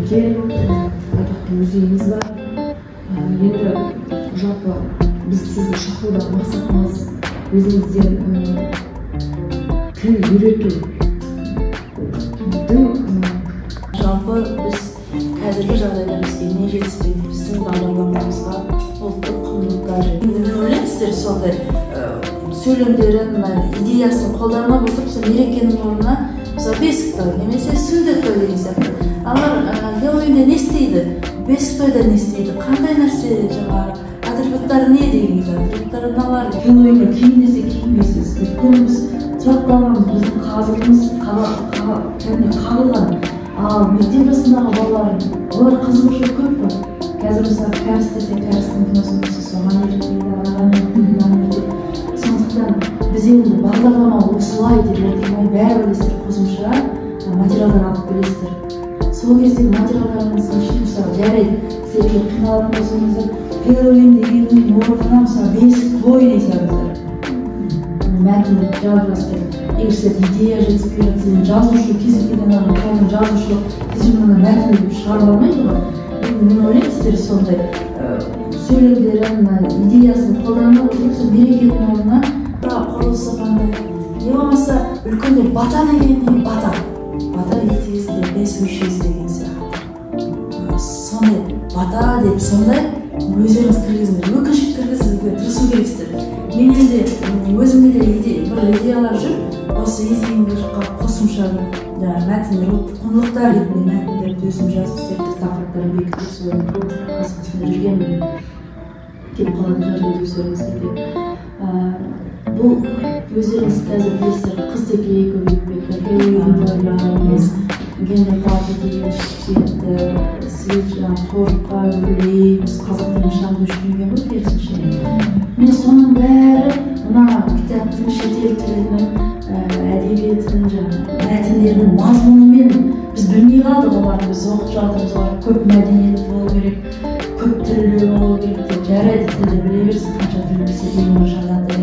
жеке атақты музейіміз бар. Енді жалпы біз сізді шақырудан мақсатымыз өзіңізден тіл үйрету. Жалпы біз қазіргі жағдайда бізге не жетіспейді, біздің бағдарламамызға ұлттық құндылықтар. Енді мен ойлаймын, сіздер сондай сөйлемдерін, идеясын қолданып отырып, сол мерекенің орнына бесік той немесе сүндет той деген сияқты. Алар Хэллоуинде не істейді, бесік тойда не істейді, қандай нәрсе жаңағы атрибуттары не деген атрибуттары мыналар. Хэллоуинде киім десе киінбейсіз. Өйткені біз тұрақталғанымыз біздің қазығымыз қағылған. Ал мектеп жасындағы балалар, олар қызығушылық көп қой. Қазір мысалы кәріс десе кәрістің киносын көрсе соған ертеді. Сондықтан біз енді бағдарлама осылай деп отырмай бәрібір сіздер қосымша материалдар алып келесіздер. Сол кездегі материалдарыңыздың ішінде мысалы жарайды, сіздерге қиналатын болсаңыздар, Хэллоуин дегеннің орнына мысалы бесік той десеңіздер. Мәтінді жазбаспен. Егер сіздер идея жетіспей жатса, жазушы кезекеден қалың жазушылық тізімінің мәтінді шығарып алмайды ғой. Мен ойлаймын, сіздер сондай сөйлемдерін, идеясын қолданып отырып, сол мерекенің орнына құрылысы қандай, не болмаса үлкендер бата дегеннен бата етегізде бес мүшесі деген сияқты. Сондай бата деп сондай өздеріңіз кіргізіңдер, өкінішіп кіргізуге тырысу керексіздер. Мен енді өзімде де бір идеялар жүр, осы езгендер қосымша мәтіндер, құндылықтар ретінде мәтіндерді өзім жазып сияқты тақырыптарын бекітіп соның қасқасында жүргенмін. Келіп қалатын жарым деп сөйлеңіз кетеді. Бұл өздеріңіз қазір білесіздер, қыз текей көбейіп кетті, гендер парты деген сияқты свет торыққа өрлейміз, қазақ тілін шаңды үшкенген ғой керісінше. Мен соның бәрі мына кітаптың шетел тілінің әдебиетінің мәтіндерінің мазмұнымен біз білмей қалдық. Олар біз оқып жатырмыз, олар көп мәдениет болу керек, көп тілі болу керек деп жарайды, тілді біле берсін, қанша тіл білсе ең жанаты.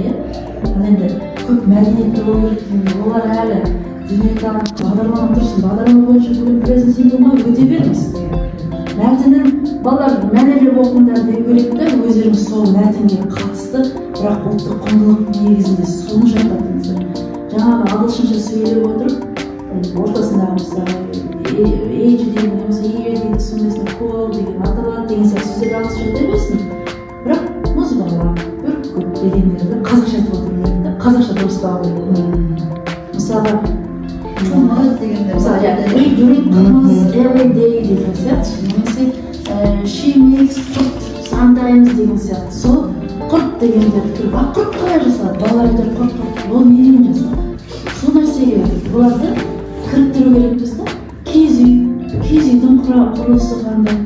Ал енді көп мәдениетті болу керек, олар әлі дүниетаным бағдарлама тұрсын, бағдарлама бойынша бүгін білесін сен болмай өте беріңіз. Мәтінін балалар мәнерлеп оқыңдар деу керек те, өздеріңіз сол мәтінге қатысты, бірақ ұлттық құндылық негізінде соны жаттатыңыздар. Жаңағы ағылшынша сөйлеп отырып, ортасындағы мысалы age деген, немесе year деген, сондай call деген, аталады деген сияқты сөздерді ағылшынша айта берсін. Бірақ музыкаға бір көп дегендерді қазақша айтып отырмын да, қазақша дұрыстау керек. Мысалы every day деген сияқты, немесе she makes құрт sometimes деген сияқты. Сол құрт дегендерді тұрып, құрт қалай жасалады? Балалар айтады құрт, ол неден жасалады? Сол нәрсеге бұларды кіріктіру керекпіз да. Киіз үйдің құрылысы қандай?